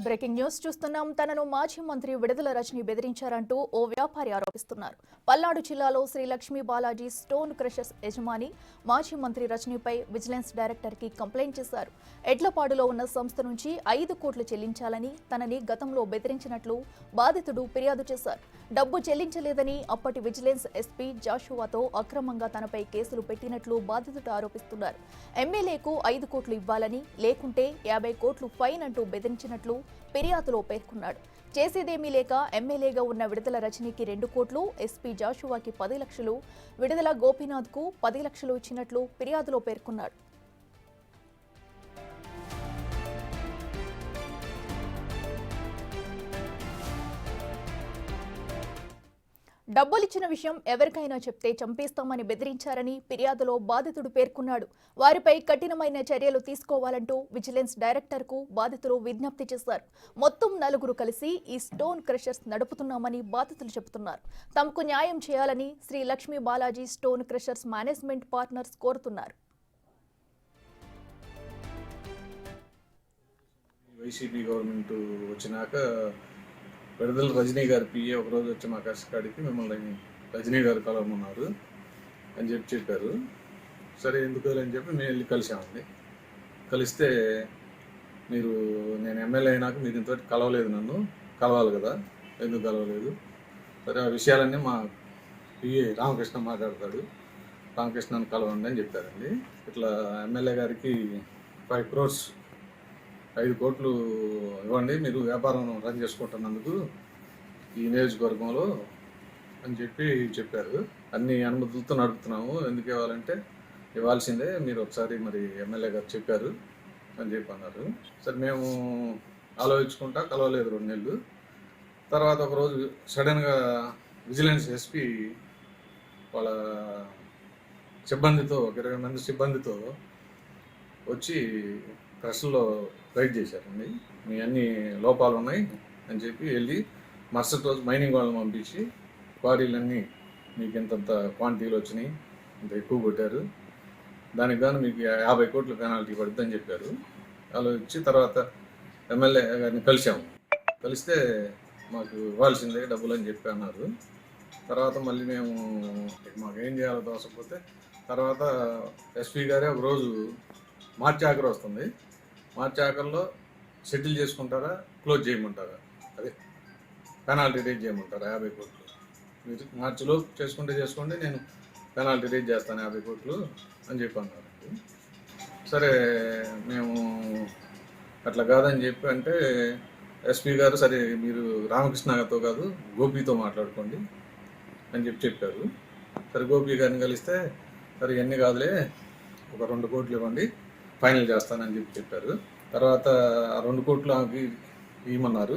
Breaking news చూస్తున్నాం. తనను మాజీ మంత్రి విడుదల రజని బెదిరించారంటూ ఓ వ్యాపారి ఆరోపిస్తున్నారు. పల్నాడు జిల్లాలో శ్రీ లక్ష్మీ బాలాజీ స్టోన్ క్రషర్స్ యజమాని మాజీ మంత్రి రజనీపై విజిలెన్స్ డైరెక్టర్ కి కంప్లైంట్ చేశారు. ఎడ్లపాడులో ఉన్న సంస్థ నుంచి 5 కోట్లు చెల్లించాలని తనని గతంలో బెదిరించినట్లు బాధితుడు ఫిర్యాదు చేశారు. డబ్బు చెల్లించలేదని అప్పటి విజిలెన్స్ ఎస్పీ జాషువాతో అక్రమంగా తనపై కేసులు పెట్టినట్లు బాధితుడు ఆరోపిస్తున్నారు. ఎమ్మెల్యేకు 5 కోట్లు ఇవ్వాలని, లేకుంటే 50 కోట్లు ఫైన్ అంటూ బెదిరించినట్లు ఫిర్యాదులో పేర్కొన్నాడు. చేసేదేమీ లేక ఎమ్మెల్యేగా ఉన్న విడుదల రజనీకి 2 కోట్లు, ఎస్పీ జాషువాకి 10 లక్షలు, విడుదల గోపీనాథ్కు 10 లక్షలు ఇచ్చినట్లు ఫిర్యాదులో పేర్కొన్నాడు. డబ్బులిచ్చిన విషయం ఎవరికైనా చెప్తే చంపేస్తామని బెదిరించారని ఫిర్యాదులో బాధితుడు పేర్కొన్నాడు. వారిపై కఠినమైన చర్యలు తీసుకోవాలంటూ విజిలెన్స్ డైరెక్టర్కు బాధితులు విజ్ఞప్తి చేశారు. మొత్తం 4 కలిసి ఈ స్టోన్ క్రషర్స్ నడుపుతున్నామని బాధితులు చెబుతున్నారు. తమకు న్యాయం చేయాలని Shri Lakshmi Balaji stone crushers management partners కోరుతున్నారు. వైసీపీ గవర్నమెంట్ వచ్చినాక విడుదల రజనీ గారి పిఏ ఒకరోజు వచ్చి మా కష్టకాడికి మిమ్మల్ని రజనీ గారు కలవమన్నారు అని చెప్పారు. సరే ఎందుకు అని చెప్పి మేము వెళ్ళి కలిసామండి. కలిస్తే నేను ఎమ్మెల్యే అయినాక మీరు ఇంతటి కలవలేదు, నన్ను కలవాలి కదా, ఎందుకు కలవలేదు? సరే ఆ విషయాలన్నీ మా పిఏ రామకృష్ణ మాట్లాడతాడు, రామకృష్ణను కలవండి అని చెప్పారండి. ఇట్లా ఎమ్మెల్యే గారికి 5 crores 5 కోట్లు ఇవ్వండి, మీరు వ్యాపారం రన్ చేసుకుంటున్నందుకు ఈ నియోజకవర్గంలో అని చెప్పారు. అన్ని అనుమతులతో నడుపుతున్నాము, ఎందుకు ఇవ్వాలంటే ఇవ్వాల్సిందే, మీరు ఒకసారి మరి ఎమ్మెల్యే గారు చెప్పారు అని అన్నారు. సరే మేము ఆలోచించుకుంటా కలవలేదు 2 నెలలు. తర్వాత ఒకరోజు సడన్గా విజిలెన్స్ ఎస్పీ వాళ్ళ సిబ్బందితో 20 మంది సిబ్బందితో వచ్చి ప్రెస్లో రైడ్ చేశారండి. మీ అన్ని లోపాలు ఉన్నాయి అని చెప్పి వెళ్ళి మరుసటి రోజు మైనింగ్ వాళ్ళని పంపించి క్వారీలన్నీ మీకు ఇంతంత క్వాంటిటీలు వచ్చినాయి, ఇంత ఎక్కువ కొట్టారు, దానికి గాను మీకు 50 కోట్ల పెనాల్టీ పడుతుందని చెప్పారు. అలా వచ్చి తర్వాత ఎమ్మెల్యే గారిని కలిసాము. కలిస్తే మాకు ఇవ్వాల్సిందే డబ్బులు అని చెప్పి అన్నారు. తర్వాత మళ్ళీ మేము మాకు ఏం చేయాలో తోసకపోతే తర్వాత ఎస్పీ గారే ఒకరోజు మార్చి ఆఖరు వస్తుంది, మార్చి ఆఖరిలో సెటిల్ చేసుకుంటారా, క్లోజ్ చేయమంటారా, అదే పెనాల్టీ రేజ్ చేయమంటారా 50 కోట్లు, మీరు మార్చిలో చేసుకోండి, నేను పెనాల్టీ రేజ్ చేస్తాను 50 కోట్లు అని చెప్పి అన్నారు. సరే మేము అట్లా కాదని చెప్పి అంటే ఎస్పీ గారు సరే మీరు రామకృష్ణతో కాదు గోపితో మాట్లాడుకోండి అని చెప్పారు. సరే గోపి గారిని కలిస్తే సరే ఇవన్నీ కాదులే, ఒక 2 కోట్లు ఇవ్వండి, ఫైనల్ చేస్తానని చెప్పారు. తర్వాత 2 కోట్లు ఆమెకి ఇవ్వమన్నారు.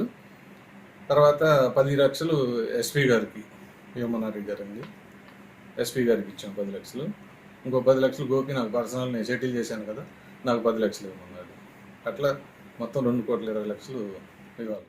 తర్వాత 10 లక్షలు ఎస్పీ గారికి ఇవ్వమన్నారు ఇచ్చారండి. ఎస్పీ గారికి ఇచ్చాం 10 లక్షలు. ఇంకో 10 లక్షలు గోపి నాకు పర్సనల్ నేను సెటిల్ చేశాను కదా, నాకు 10 లక్షలు ఇవ్వమన్నాడు. అట్లా మొత్తం 2 కోట్ల 20 లక్షలు ఇవ్వాలి.